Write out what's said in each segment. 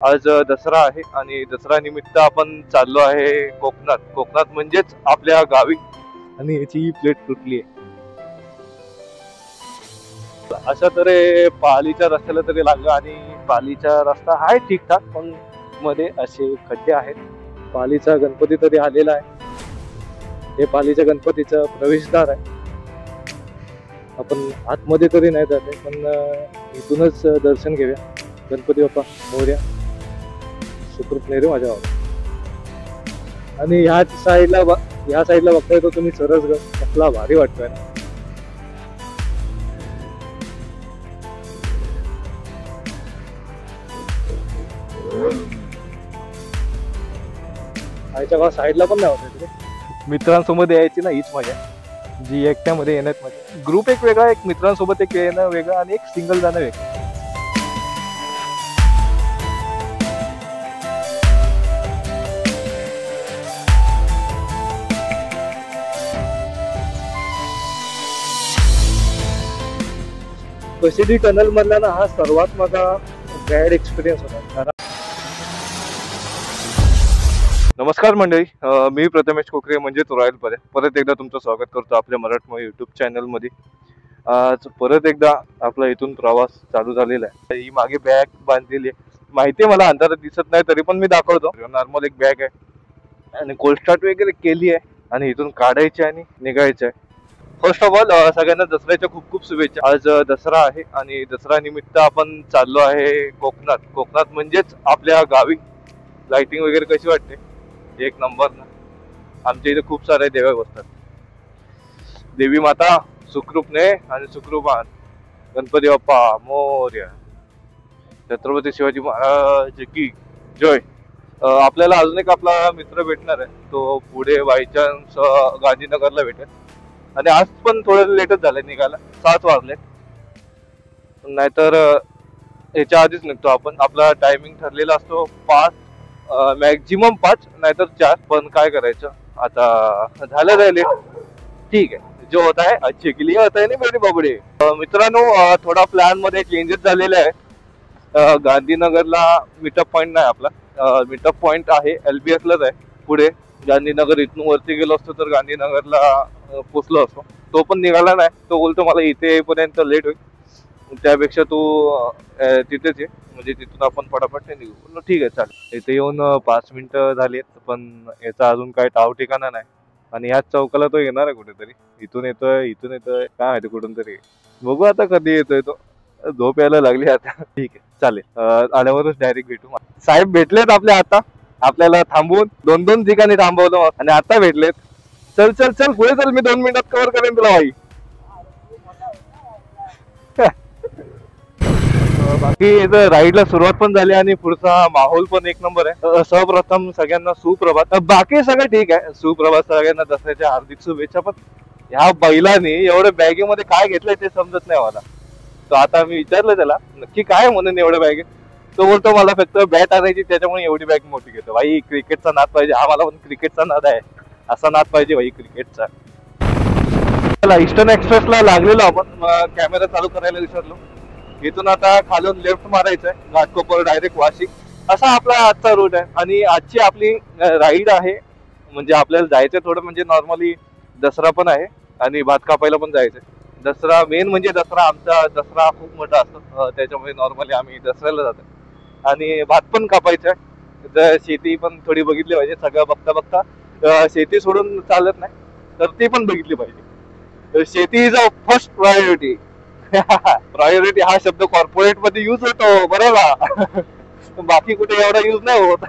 आज दसरा आहे आणि दसरा निमित्त आपण चाललो आहे कोकणात. कोकणात म्हणजेच आपल्या गावी. आणि याची प्लेट तुटली आहे. अशा तरी पालीच्या रस्त्याला तरी लागलं आणि पालीचा रस्ता आहे ठीकठाक, पण मध्ये असे खड्डे आहेत. पालीचा गणपती तरी आलेला आहे. हे पालीच्या गणपतीचं प्रवेशद्वार आहे. आपण आतमध्ये तरी नाही जाते, पण इथूनच दर्शन घेऊया. गणपती बाप्पा मोरया, सुखरूप नेरे माझ्या बाबा. आणि ह्या साईडला बघताय तो तुम्ही सरसगड, कसला भारी वाटतोय ना. आईच्या साईडला पण नाही होत तिथे. मित्रांसोबत यायची ना हीच मजा, जी एकट्यामध्ये येण्यात मजा. ग्रुप एक वेगळा, एक मित्रांसोबत एक येणं वेगळं आणि एक सिंगल जाणं वेगळं. कशिदी टनल मधला ना हा सर्वात माझा बॅड एक्सपिरियन्स होता. नमस्कार मंडळी, मी प्रथमेश कोकरे म्हणजे रॉयल परत एकदा तुमचं स्वागत करतो आपल्या मराठमोळी युट्यूब चॅनल मध्ये. आज परत एकदा आपला इथून प्रवास चालू झालेला आहे. ही मागे बॅग बांधलेली आहे, माहिती आहे मला अंधारात दिसत नाही तरी पण मी दाखवतो. नॉर्मल एक बॅग आहे आणि कोल्ड स्टार्ट वगैरे केली आहे आणि इथून काढायची आणि निघायचं आहे. फर्स्ट ऑफ ऑल सगळ्यांना दसऱ्याच्या खूप खूप शुभेच्छा. आज दसरा आहे आणि दसरा निमित्त आपण चाललो आहे कोकणात. कोकणात म्हणजेच आपल्या गावी. लाइटिंग वगैरे कशी वाटते? एक नंबर ना. आमच्या इथे खूप सारे देव बसतात. देवी माता सुखरूपने आणि सुखरूपान, गणपती बाप्पा मोरया, छत्रपती शिवाजी महाराज की जय. आपल्याला अजून एक आपला मित्र भेटणार आहे, तो पुढे बाय चान्स गांधीनगरला भेटेल. आणि आज पण थोडं लेटच झालंय निघायला, 7 वाजले. नाहीतर याच्या आधीच निघतो आपण. आपला टायमिंग ठरलेला असतो 5, मॅक्झिमम 5 नाहीतर 4. पण काय करायचं आता, झालं लेट, ठीक आहे. जो होता है अच्छे के लिए होता है ना मेरे बाबडे. मित्रांनो, थोडा प्लॅन मध्ये चेंजेस झालेले आहे. गांधीनगरला मीटअप पॉइंट नाही आपला. मीटअप पॉइंट आहे LBS लाच आहे पुढे. गांधीनगर इथून वरती गेलो असतो तर गांधीनगरला पोचलो असतो. तो पण निघाला नाही. तो बोलतो मला इथे येईपर्यंत लेट होईल, त्यापेक्षा तू तिथेच ये, म्हणजे तिथून आपण फटाफट निघू. ठीक आहे चालेल. इथे येऊन 5 मिनिटं झालीत, पण याचा अजून काही ठाव ठिकाणा नाही. आणि ह्याच चौकाला तो येणार आहे कुठेतरी. इथून येतोय काय माहिती कुठून तरी. बघू आता कधी येतोय तो. झोप यायला लागली आता. ठीक आहे चालेल, आल्यावरच डायरेक्ट भेटू. साहेब भेटलेत आपल्या आता. आपल्याला थांबवून 2-2 ठिकाणी थांबवलं आणि आता भेटलेत. चल चल चल पुढे चल, मी 2 मिनिटात कव्हर करेन तुला भाई. बाकी राईडला सुरुवात पण झाली आणि पुढचा माहोल पण एक नंबर आहे. सर्वप्रथम सगळ्यांना सुप्रभात. बाकी सगळं ठीक आहे, सुप्रभात. सगळ्यांना दसऱ्याच्या हार्दिक शुभेच्छा. पण ह्या बैलाने एवढ्या बॅगेमध्ये काय घेतलंय ते समजत नाही मला. तो आता मी विचारलं त्याला नक्की काय म्हणून एवढ्या बॅगे. तो बोलतो मला फक्त बॅट आणायची, त्याच्यामुळे एवढी बॅग मोठी घेतो. भाई क्रिकेटचा नाद पाहिजे. हा मला पण क्रिकेटचा नाद आहे, असा नाद पाहिजे भाई क्रिकेटचा. ईस्टर्न एक्सप्रेसला लागलेलो आपण. कॅमेरा चालू करायला विसरलो. इथून आता खालून लेफ्ट मारायचंय, घाटकोपर डायरेक्ट वाशिक, असा आपला आजचा रूट आहे. आणि आजची आपली राईड आहे, म्हणजे आपल्याला जायचंय थोडं, म्हणजे नॉर्मली दसरा पण आहे आणि भात कापायला पण जायचंय. दसरा मेन म्हणजे दसरा, आमचा दसरा खूप मोठा असतो, त्याच्यामुळे नॉर्मली आम्ही दसऱ्याला जातो. आणि भात पण कापायचंय. तर शेती पण थोडी बघितली पाहिजे. सगळं बघता बघता शेती सोडून चालत नाही, तर ती पण बघितली पाहिजे. शेती is a first priority. Priority हा शब्द कॉर्पोरेट मध्ये युज होतो बरोबर, बाकी कुठे एवढा युज नाही होत.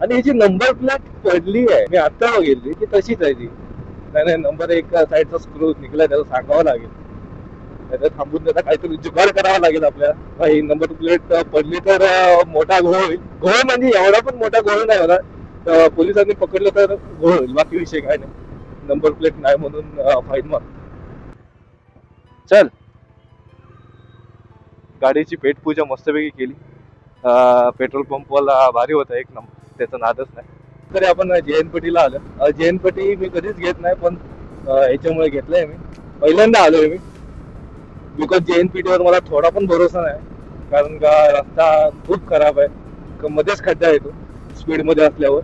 आणि याची नंबर प्लेट पडली आहे, मी आता बघितली की तशीच आहे ती. नाही, नंबर एक साईडचा स्क्रू निघलाय, त्याला सांगावं लागेल. त्याला थांबून त्याचा काहीतरी जुगाड करावा लागेल आपल्याला. ही नंबर प्लेट पडली तर मोठा घोळ होईल. घोळ म्हणजे एवढा पण मोठा घोळ नाही होणार. पोलिसांनी पकडलं तर घोळ होईल, बाकी विषय काय नाही. नंबर प्लेट नाही म्हणून फाईन मार. चल, गाडीची पेटपूजा मस्तपैकी केली. पेट्रोल पंपवाला भारी होता एक नंबर, त्याचा नादच नाही. तरी आपण JNPT ला आलो. JNPT मी कधीच घेत नाही, पण याच्यामुळे घेतलंय मी. पहिल्यांदा आलोय मी, बिकॉज JNPT वर मला थोडा पण भरोसा नाही. कारण का रस्ता खूप खराब आहे. मध्येच खड्डा येतो स्पीड मध्ये असल्यावर.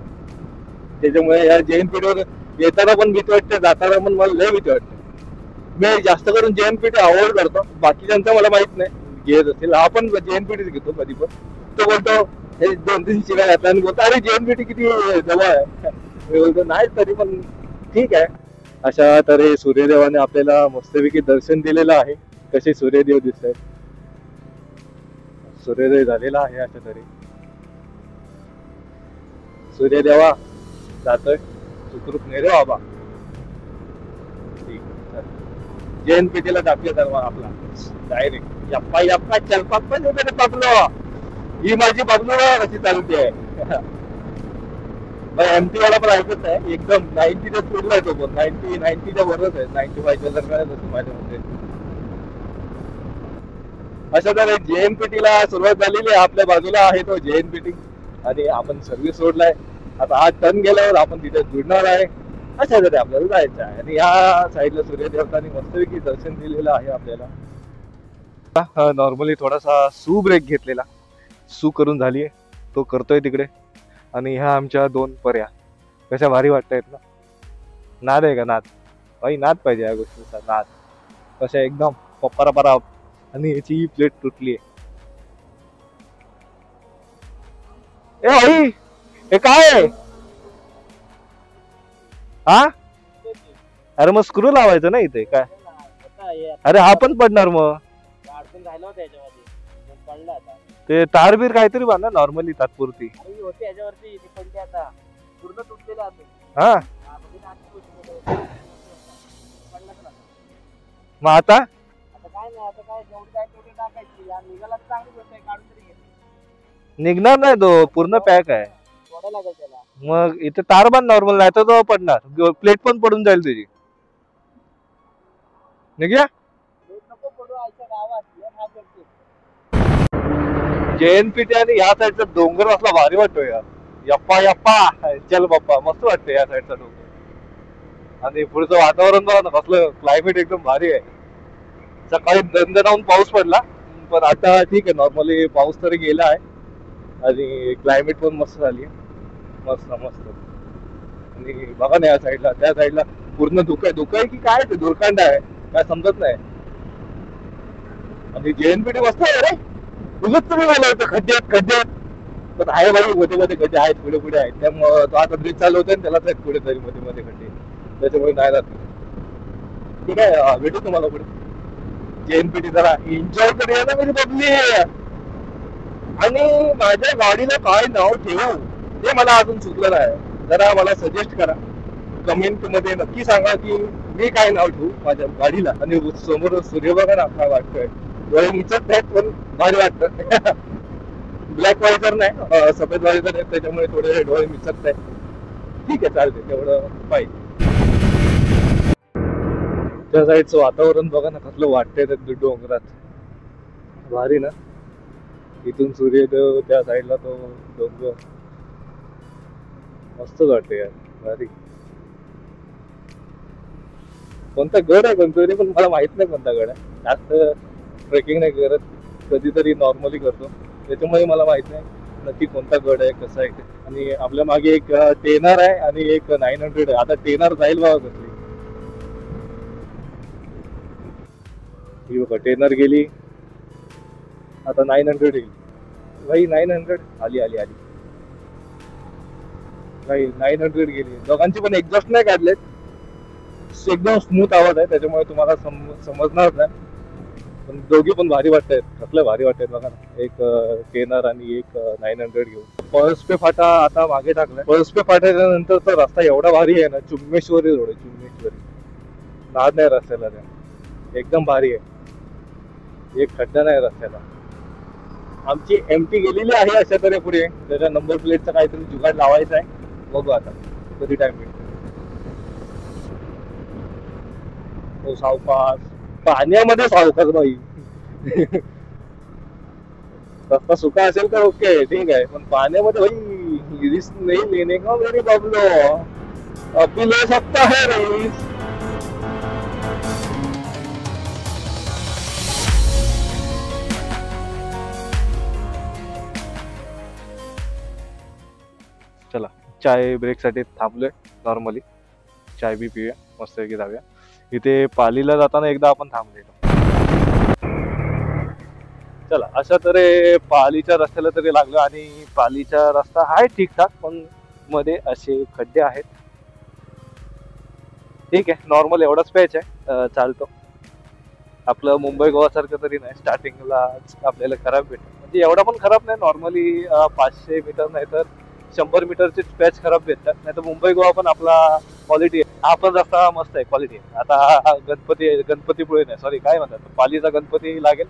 त्याच्यामुळे या जैन पेठेवर येताना पण भीती वाटते, जाताना पण मला लय भीती वाटते. मी जास्त करून जैन पेठे अवॉइड करतो, बाकीच्यांचं मला माहित नाही घेत असेल. हा पण जैन पेठेच घेतो कधी पण. तो बोलतो हे 2-3 शिव्या घातला आणि बोलतो अरे जैन पेठी किती जवळ आहे. मी बोलतो नाही तरी पण ठीक आहे. अशा तऱ्हे सूर्यदेवाने आपल्याला मस्तपैकी दर्शन दिलेलं आहे. कसे सूर्यदेव दिसत आहेत, सूर्योदय झालेला आहे. अशा तऱ्हे सूर्यदेवा जातोय सुखरूप नाही रे बाबा. जैन पेठेला टाकले तर आपला डायरेक्ट यप्पा यप्पा चल पप्पा मेरे पबलो. ही माझी बबलो कशी चालते एमटी वाला पण ऐकत आहे एकदम 90च्या स्पीडला आहे तो पण. 90च्या वरच आहे, 95च्या दरम्यान माझ्या मध्ये. अशा तर जैन पेठीला सुरुवात झालेली आहे. आपल्या बाजूला आहे तो जैन पेठी आणि आपण सर्व्हिस रोडला आहे. आता हा टर्न गेल्यावर आपण तिथे जुडणार आहे. अशा तरी आपल्याला जायचं आहे. आणि या साईडला सूर्यदेवतांनी मस्तपैकी दर्शन दिलेलं आहे आपल्याला. नॉर्मली थोडासा सू ब्रेक घेतलेला, सू करून झालीये, तो करतोय तिकडे. आणि ह्या आमच्या 2 पर्या कशा भारी वाटतायत ना. नाद आहे का नाद, भाई नाद पाहिजे या गोष्टीचा. नाद कशा एकदम पप्परा. आणि याची प्लेट तुटली आहे. ए भाई हे काय आहे हा? अरे मग स्क्रू लावायचं ना इथे काय. अरे हा पण पडणार मग. ते तारबीर काहीतरी बांधा नॉर्मली तात्पुरती. हा मग आता निघणार नाही, तो पूर्ण पॅक आहे. मग इथे तार बांध नॉर्मल, नाही तर तो पडणार. प्लेट पण पडून जाईल तुझी. निघ्या जैन पेठी आणि या साईडचा डोंगर असला भारी वाटतो यार. यप्पा यप्पा चल बाप्पा मस्त वाटतं या साईडचा डोंगर. आणि पुढचं वातावरण बघा ना कसलं, क्लायमेट एकदम भारी आहे. सकाळी दणदणावून पाऊस पडला पण आता ठीक आहे, नॉर्मली पाऊस तरी गेला आहे आणि क्लायमेट पण मस्त झाली आहे. मस्त. आणि बघा ना या साईडला, त्या साईडला पूर्ण धुकं आहे की काय ते धुरकांड आहे काय समजत नाही. आणि जैन पेठी मस्त आहे रे. तुझंच तुम्ही मला होतं खड्ड्यात पण आहे भाई, मध्ये खड्डे आहेत, पुढे आहेत. त्यामुळं तो आता ब्रिज चालू होतोय त्यालाच आहेत पुढे तरी मध्ये खड्डे, त्याच्यामुळे नाही राहत. ठीक आहे, भेटू तुम्हाला पुढे. जैन पेठी जरा एन्जॉय करूया ना माझी बबली. आणि माझ्या गाडीला काय नाव ठेवू ते मला अजून सुचलं नाही. जरा मला सजेस्ट करा, कमेंट मध्ये नक्की सांगा की मी काय नाव ठेवू माझ्या गाडीला. आणि समोर सूर्य बघा ना काय वाटतोय, डोळे मिचत नाहीत पण भारी वाटत. ब्लॅक वायझर नाही, सफेद वायझर आहे, त्याच्यामुळे थोडे डोळे मिचत नाही. ठीक आहे चालते, तेवढं पाहिजे. त्या साईडचं वातावरण बघा ना कसलं वाटतंय त्या डोंगरात, भारी ना. इथून सूर्योदय, त्या साईडला तो डोंगर मस्त वाटते यार, भारी. कोणता गड आहे कोणतरी पण मला माहित नाही कोणता गड आहे. जास्त ट्रेकिंग नाही करत, कधीतरी नॉर्मली करतो, त्याच्यामुळे मला माहित नाही नक्की कोणता गड आहे कसा आहे. आणि आपल्या मागे एक टेनर आहे आणि एक 900 आहे. आता टेनर जाईल बघा कसली. ही बघा टेनर गेली, आता 900 येईल. भाई 900 आली भाई 900 गेली. दोघांची पण एक्झॉस्ट नाही काढलेत, एकदम स्मूथ आवाज आहे, त्याच्यामुळे तुम्हाला समजणार नाही. पण दोघी पण भारी वाटतायत, कसल्या भारी वाटतायत बघा ना. एक टेनर आणि एक 900 घेऊन. पळसपे फाटा आता मागे टाकलाय. पळसपे फाट्याच्या नंतरचा रस्ता एवढा भारी आहे ना, चुम्मेश्वरी रोड आहे, चुम्मेश्वरी. नाद नाही रस्त्याला, त्या एकदम भारी आहे, एक खड्डा नाही रस्त्याला. आमची एमटी गेलेली आहे अशा तरी पुढे. त्याच्या नंबर प्लेटचा काहीतरी जुगाड लावायचा आहे, बघू आता कधी टाइम भेटतो. हो सावकाश, पाण्यामध्ये सावकाश बाई. रस्ता सुका असेल तर ओके ठीक आहे, पण पाण्यामध्ये भाई रिस्क नाही लेने का मेरे बबलो, अभी ले सकता है रिस्क. चला चाय ब्रेकसाठी थांबलोय. नॉर्मली चाय बी पिऊया, मस्तपैकी जाऊया. इथे पालीला जाताना एकदा आपण थांबलेलो. चला अशा तरी पालीच्या रस्त्याला तरी लागलो आणि पालीचा रस्ता आहे ठीकठाक, पण मध्ये असे खड्डे आहेत. ठीक आहे, नॉर्मल एवढाच पॅच आहे, चालतो. आपलं मुंबई गोवा सारखं तरी नाही, स्टार्टिंगला आपल्याला खराब भेटत. म्हणजे एवढा पण खराब नाही, नॉर्मली 500 मीटर नाही तर 100 मीटरचे पॅच खराब भेटतात. नाही तर मुंबई गोवा पण आपला क्वालिटी आहे. हा पण रस्ता मस्त आहे, क्वालिटी आहे. आता गणपतीपुळे नाही, सॉरी काय म्हणतात, पालीचा गणपती लागेल.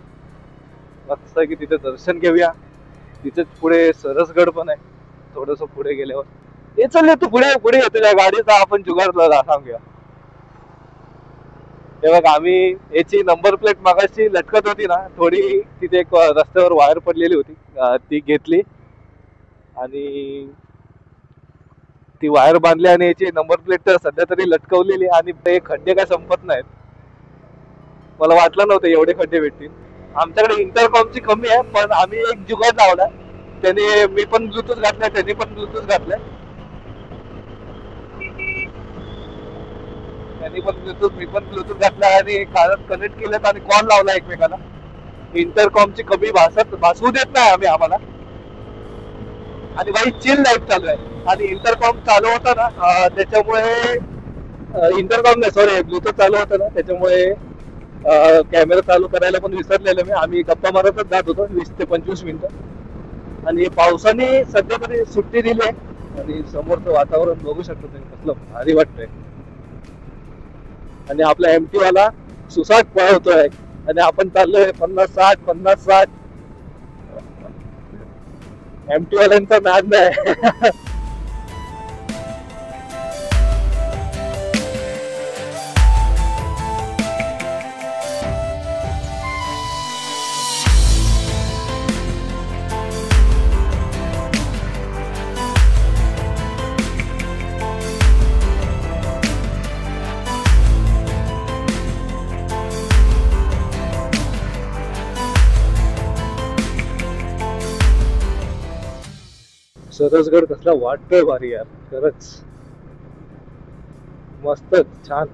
मस्त आहे की तिथे दर्शन घेऊया. तिथेच पुढे सरसगड पण आहे, थोडस पुढे गेल्यावर. हे चालले तू पुढे पुढे तुझ्या गाडीचा आपण जुगाड सांगूया. हे बघ, आम्ही याची नंबर प्लेट मागाशी लटकत होती ना थोडी, तिथे एक रस्त्यावर वायर पडलेली होती, ती घेतली आणि ती वायर बांधली आणि याची नंबर प्लेट तर सध्या तरी लटकवलेली. आणि ते खड्डे काय संपत नाहीत, मला वाटलं नव्हतं एवढे खड्डे भेटतील. आमच्याकडे इंटरकॉमची कमी आहे, पण आम्ही एक जुगाड लावला. त्याने मी पण ब्लूटूथ घातलाय, त्यांनी पण ब्लूटूथ घातलाय. त्यांनी पण ब्लूटूथ, मी पण ब्लूटूथ घातला आणि कानात कनेक्ट केलं आणि कॉल लावला एकमेकाला. इंटरकॉमची कमी भासवू देत नाही आम्ही आम्हाला. आणि बाई चिल लाईफ चालू आहे. आणि इंटरकॉम चालू होता ना, त्याच्यामुळे इंटरकॉम नाही सॉरी ब्लूटूथ चालू होतं ना, त्याच्यामुळे कॅमेरा चालू करायला पण विसरलेलो मी. आम्ही गप्पा मारतच जात होतो 20 ते 25 मिनिटं. आणि पावसाने सध्या तरी सुट्टी दिली आहे आणि समोरचं वातावरण बघू शकतो तुम्ही, कसलं भारी वाटतंय. आणि आपला एमटी वाला सुसाट पळवतोय आणि आपण चाललोय 50-60. एमटी वाल्यांचा नाद नाही. सरसगड कसला वाटतोय भारी यार, खरंच मस्तच छान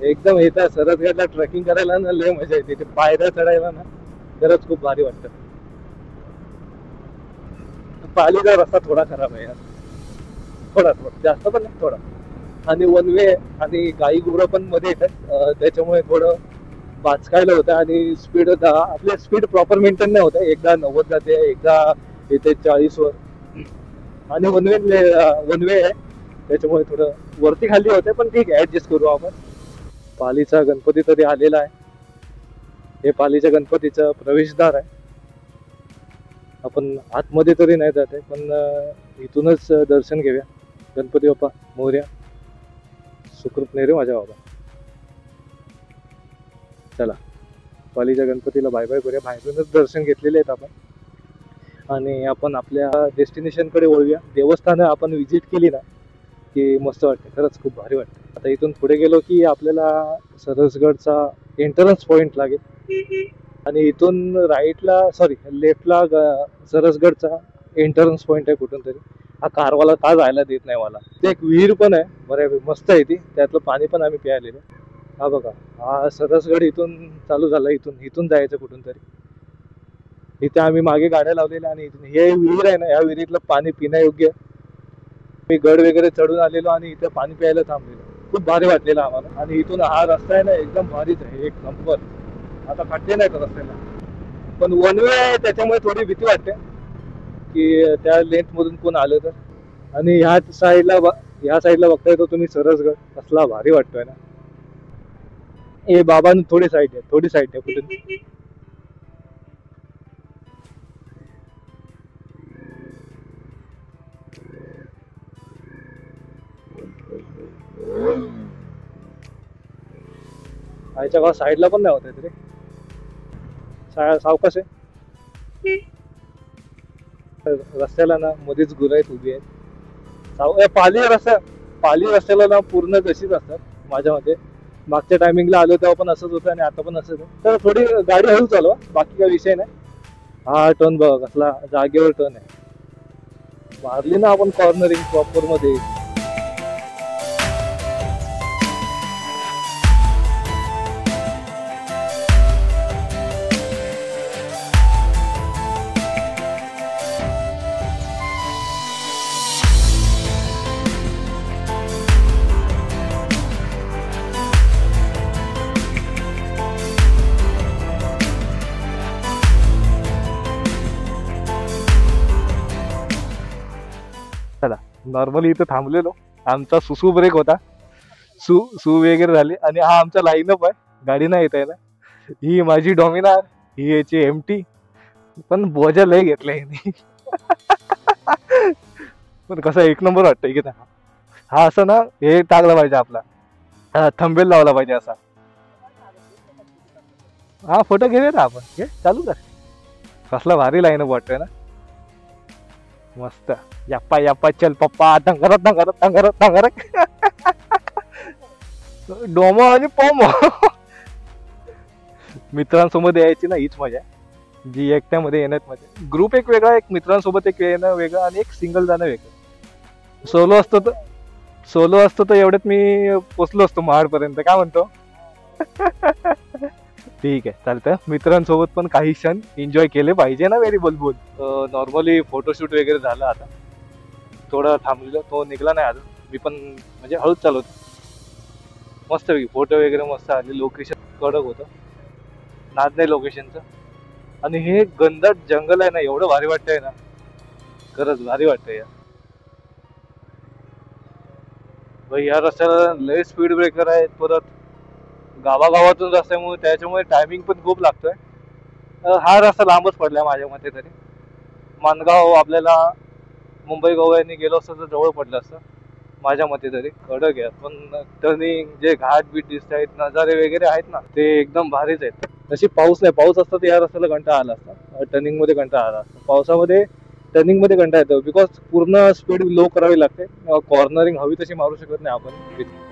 एकदम. येतात सरसगडला ट्रेकिंग करायला ना लय मजा येते. ते पायऱ्या चढायला ना खरंच खूप भारी वाटतं. पालीचा रस्ता थोडा खराब आहे यार, थोडा जास्त पण नाही, थोडा. आणि वन वे आणि गाई गुरं पण मध्ये येतात, त्याच्यामुळे थोडं वाचकायला होतं. आणि स्पीड आपल्या स्पीड प्रॉपर मेंटेन नाही होत. एकदा 90 जाते, एकदा येते 40 वर. आणि वन वे आहे, त्याच्यामुळे थोडं वरती खाली होते, पण ठीक आहे, ऍडजस्ट करू आपण. पालीचा गणपती तरी आलेला आहे. हे पालीच्या गणपतीचं प्रवेशद्वार आहे. आपण आतमध्ये तरी नाही जाते, पण इथूनच दर्शन घेऊया. गणपती बाप्पा मोरया, सुखरूप नाही रे माझ्या बाबा. चला पालीच्या गणपतीला बाय बाय करूया. बाहेरूनच दर्शन घेतलेले आहेत आपण आणि आपण आपल्या डेस्टिनेशनकडे वळूया. देवस्थानं आपण व्हिजिट केली ना की मस्त वाटते, खरंच खूप भारी वाटते. आता इथून पुढे गेलो की आपल्याला सरसगडचा एंट्रन्स पॉइंट लागेल आणि इथून राईटला सॉरी लेफ्टला सरसगडचा एंट्रन्स पॉइंट आहे कुठून तरी. हा कारवाला का जायला देत नाही मला. ते एक विहीर पण आहे, बरं मस्त आहे ती, त्यातलं पाणी पण आम्ही प्यायलेलं. हा बघा, हा सरसगड इथून चालू झाला, इथून जायचं कुठून तरी. इथे आम्ही मागे गाड्या लावलेल्या आणि इथून हे विहीर आहे ना, या विहिरीतलं पाणी पिण्यायोग्य. मी गड वगैरे चढून आलेलो आणि इथे पाणी प्यायला थांबलेलो, खूप भारी वाटलेलं आम्हाला. आणि इथून हा रस्ता आहे ना एकदम भारीच आहे, एक नंबर. आता खड्डे नाहीत रस्त्याला, पण वन वे आहे, त्याच्यामुळे थोडी भीती वाटते की त्या लेंथ मधून कोण आलं तर. आणि ह्या साईडला बघता येतो तुम्ही सरसगड, कसला भारी वाटतोय ना. ए बाबा थोडी साईड आहे कुठून. आईच्या गावात साईडला पण नाही होत रे, सावकाश आहे. रस्त्याला ना मध्येच गुरं आहेत, उभी आहेत. पाली रस्त्याला ना पूर्ण तशीच असतात माझ्या मते. मागच्या टायमिंगला आलो तेव्हा पण असंच होतं आणि आता पण असंच आहे. तर थोडी गाडी हळू चालवा, बाकी काही विषय नाही. हा टर्न बघा कसला जागेवर टर्न आहे. मारली ना आपण कॉर्नरिंग प्रॉपर मध्ये. चला नॉर्मली इथं थांबलेलो. आमचा सुसू ब्रेक होता. सू वगैरे झाली आणि हा आमचा लाईनअप आहे. गाडी नाही येत आहे ना. ही माझी डॉमिनार, ही याची एमटी. पण बोजा लय घेतलाय हिने. पण कसा एक नंबर वाटतंय की नाही. हा असं ना हे टाकला पाहिजे आपला थंबेल लावला पाहिजे असा. हा फोटो घेऊया ना आपण. घे चालू कर. कसला भारी लाईनअप वाटतोय ना. मस्त. यप्पा यप्पा चल पप्पा दंगरत दंगरत दंगरत दंगरत. डोमो आणि पोमो. मित्रांसोबत यायची ना हीच मजा आहे. जी एकट्यामध्ये येण्यात मजा. ग्रुप एक वेगळा, एक मित्रांसोबत एक येणं वेगळं आणि एक सिंगल जाणं वेगळं. सोलो असतो तर एवढ्यात मी पोचलो असतो महाड पर्यंत. काय म्हणतो. ठीक आहे चालतं. मित्रांसोबत पण काही क्षण एन्जॉय केले पाहिजे ना. वेरी बोलबोल. नॉर्मली फोटोशूट वगैरे झालं. आता थोडं थांबलेलो, तो निघला नाही अजून. मी पण म्हणजे हळूच चालवतो. मस्त फोटो वगैरे मस्त आले. लोकेशन कडक होतं. नाद नाही लोकेशनचं. आणि हे गंधाट जंगल आहे ना, एवढं भारी वाटतंय ना. खरंच भारी वाटतंय यार. भाई या रस्त्याला लय स्पीड ब्रेकर आहे. परत गावागावातून रस्त्यामुळे त्याच्यामुळे टायमिंग पण खूप लागतोय. हा रस्ता लांबच पडलाय माझ्या मते तरी. माणगाव आपल्याला मुंबई गोव्याने गेलो असतं तर जवळ पडलं असतं माझ्या मते तरी. कडक आहे पण टर्निंग जे घाट बीट दिसत आहेत, नजारे वगैरे आहेत ना, ते एकदम भारीच आहेत. तशी पाऊस नाही. पाऊस असता तर या रस्त्याला घंटा आला असता. टर्निंग मध्ये घंटा आला असता. पावसामध्ये टर्निंग मध्ये घंटा येतो बिकॉज पूर्ण स्पीड लो करावी लागते. कॉर्नरिंग हवी तशी मारू शकत नाही आपण.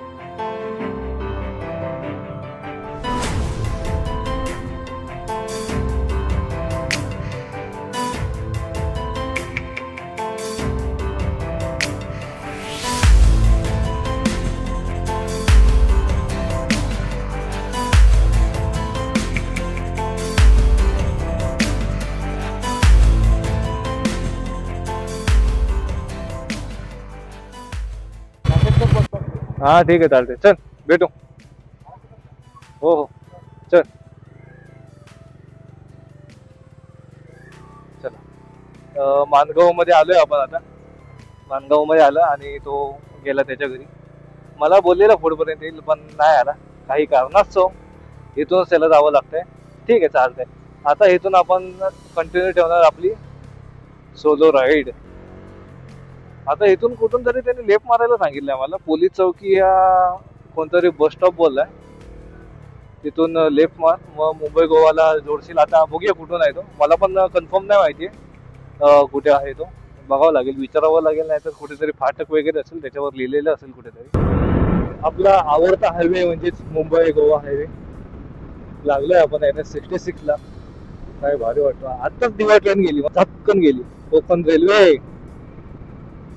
हा ठीक आहे चालते. चल भेटू. हो हो चल. चला माणगाव मध्ये आलोय आपण आता. माणगाव मध्ये आलं आणि तो गेला त्याच्या घरी. मला बोललेला पुढपर्यंत येईल पण नाही आला. काही कारणास्तव इथूनच त्याला जावं लागतंय. ठीक आहे चालतंय. आता इथून आपण कंटिन्यू ठेवणार आपली सोलो राईड. आता इथून कुठून तरी त्यांनी लेफ्ट मारायला सांगितलंय मला. पोलीस चौकी या कोणतरी बस स्टॉप बोललाय. तिथून लेफ्ट मार, मग मुंबई गोवाला जोडशील. आता बघूया कुठून आहे तो. मला पण कन्फर्म नाही माहिती कुठे आहे तो. बघावं लागेल, विचारावं लागेल. नाही तर कुठेतरी फाटक वगैरे असेल त्याच्यावर लिहिलेलं असेल कुठेतरी. आपला आवडता हायवे म्हणजेच मुंबई गोवा हायवे लागलोय आपण NH66 ला. काय भारी वाटतं. आताच दिवा ट्रेन गेली, चटकन गेली. कोकण रेल्वे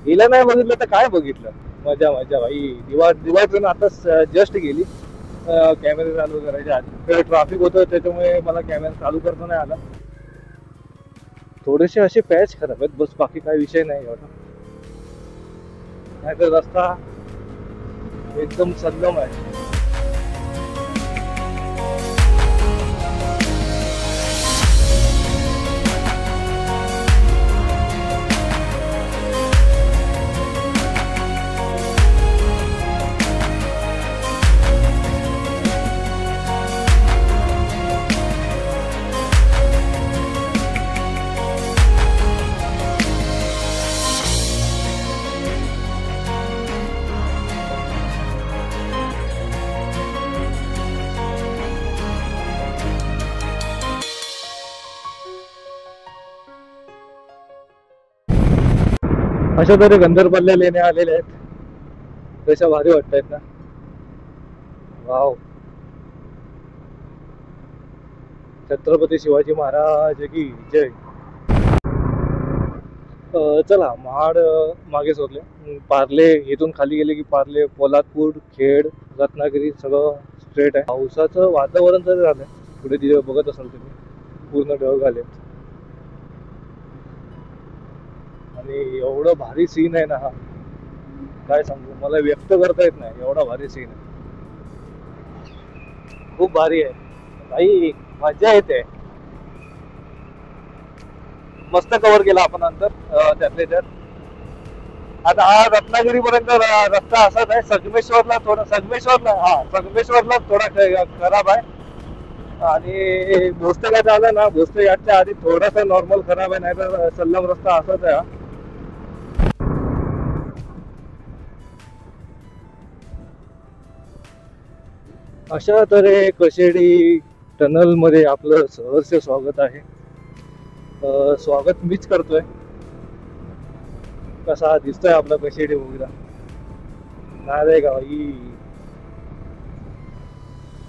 हिला नाही बघितलं तर काय बघितलं. मजा मजा भाई. दिवा ट्रेन आताच जस्ट गेली. कॅमेरा चालू करायच्या आधी ट्रॅफिक होतं त्याच्यामुळे मला कॅमेरा चालू करता नाही आला. थोडेसे असे पॅच खराब आहेत बस, बाकी काही विषय नाही एवढा. नाहीतर रस्ता एकदम सल्लम आहे. अशा तरी गंधर्वल्या लेण्या आलेल्या आहेत. कशा भारी वाटतायत ना. वाव. छत्रपती शिवाजी महाराज की जय. चला महाड मागे सोडले. पार्ले इथून खाली गेले की पार्ले, पोलादपूर, खेड, रत्नागिरी सगळं स्ट्रेट आहे. पावसाचं वातावरण जर झालंय पुढे तिथे बघत असाल तुम्ही पूर्ण ढग आले आणि एवढं भारी सीन आहे ना हा, काय सांगू, मला व्यक्त करता येत नाही एवढा भारी सीन आहे. खूप भारी आहे काही, मजा येते. मस्त कव्हर केला आपण नंतर त्यातले त्यात. आता हा रत्नागिरी पर्यंत रस्ता असाच आहे. संगमेश्वरला थोडा खराब आहे. आणि भोसलेघाट आला ना, भोसलेघाटच्या आधी थोडासा नॉर्मल खराब आहे, नाही तर सल्लम रस्ता असाच आहे हा. अशा तऱ्हे कशेडी टनल मध्ये आपलं सहर्ष स्वागत आहे. स्वागत मीच करतोय. कसा दिसतोय आपला कशेडी वगैरे, नाही रे का ही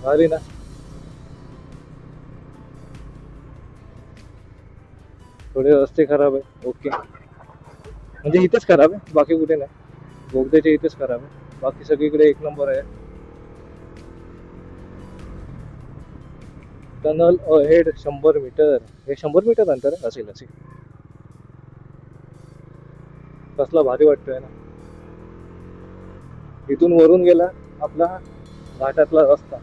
भारी ना. थोडे रस्ते खराब आहे, ओके, म्हणजे इथेच खराब आहे, बाकी कुठे नाही. बोगद्याच्या इथेच खराब आहे, बाकी सगळीकडे एक नंबर आहे. टनल अहेड 100 मीटर, हे 100 मीटर अंतर असेल असेल. कसला भारी वाटतोय ना. इथून वरून गेला आपला घाटातला रस्ता.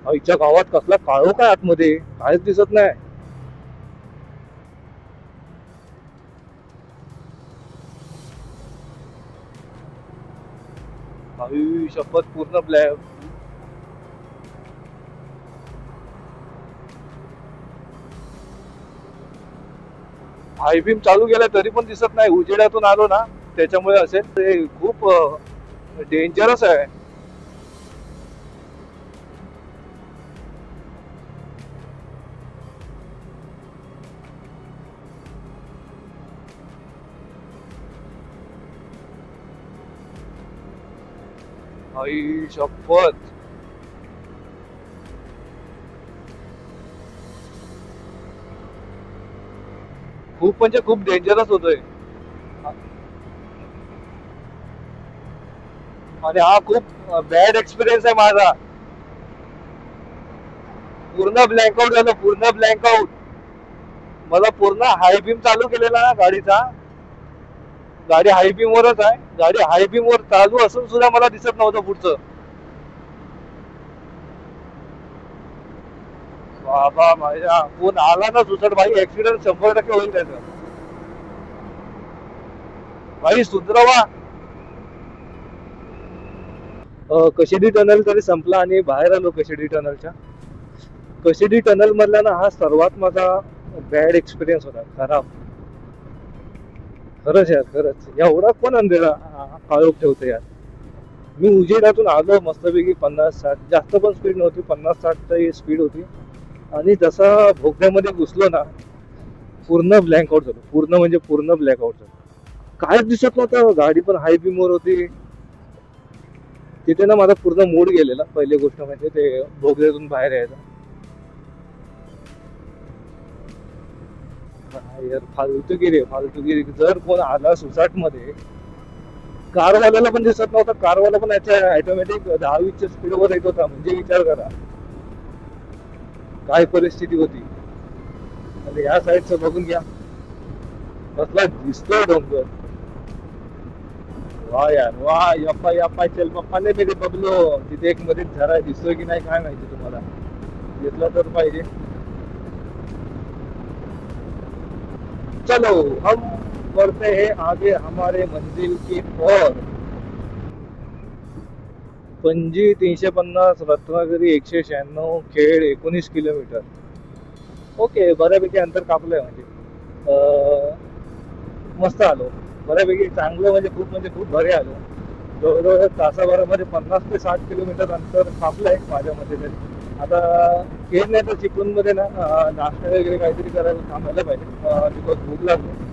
आईच्या गावात कसला काळो काय आतमध्ये काहीच दिसत नाही. आई शपथ, पूर्ण ब्लॅक. हायबीम चालू केलाय तरी पण दिसत नाही. उजेडातून आलो ना त्याच्यामुळे असेल. ते खूप डेंजरस आहे. आई शपथ, खूप म्हणजे खूप डेंजरस होतोय. आणि हा खूप बॅड एक्सपिरियन्स आहे माझा. पूर्ण ब्लँकआउट झालं, पूर्ण ब्लँकआउट. मला पूर्ण हाय बीम चालू केलेला ना गाडीचा. गाडी हाय बीम वरच आहे. गाडी हाय बीम वर चालू असून सुद्धा मला दिसत नव्हतं पुढचं. बाबा माझ्या कोण आला ना सुसट भाई, ऍक्सिडेंट 100% होईल त्याचं. भाई सुधरवा. कशेडी टनल तरी संपला आणि बाहेर आलो कशेडी टनलच्या. कशेडी टनल मधला ना हा सर्वात माझा बॅड एक्सपिरियन्स होता, खराब. खरंच यार, खरंच एवढा कोण अंधेरा काळोख ठेवतो यार. मी उजेडातून आलो मस्तपैकी 50-60, जास्त पण स्पीड नव्हती, 50-60 स्पीड होती. आणि जसा भोगद्यामध्ये घुसलो ना, पूर्ण ब्लँकआउट झालो. पूर्ण म्हणजे पूर्ण ब्लॅकआउट झालो. कायच दिसत नव्हतं. गाडी पण हाय बीमवर होती. तिथे ना माझा पूर्ण मूड गेलेला. पहिली गोष्ट म्हणजे ते भोगद्यातून बाहेर यायचं. यार फालतूगिरी, फालतूगिरी. जर कोण आला सुसाट मध्ये, कारवाल्याला पण दिसत नव्हता. कारवाला पण याच्या ऑटोमॅटिक 10-20 स्पीड वर येत होता. म्हणजे विचार करा काय परिस्थिती होती. आणि या साईडचं बघून घ्या कसला दिसतोय डोंगर. वा यार वा, यप्पा यप्पा चल पप्पा ने मेरे बबलो. तिथे एक मध्ये झरा दिसतोय की नाही काय माहिती तुम्हाला, दिसला तर पाहिजे. चलो हम बढ़ते हैं आगे हमारे मंजिल की ओर. पणजी 350, रत्नागिरी 196, खेड 19 किलोमीटर. ओके, बऱ्यापैकी अंतर कापलंय. म्हणजे मस्त आलो. बऱ्यापैकी चांगलं म्हणजे खूप भारी आलो. जवळजवळ तासाभरामध्ये 50 ते 60 किलोमीटर अंतर कापलंय माझ्या मते तरी. आता खेड नाही तर चिपळूण मध्ये ना नाश्ता वगैरे काहीतरी करायला थांबायला पाहिजे, बिकॉज भूक लागली.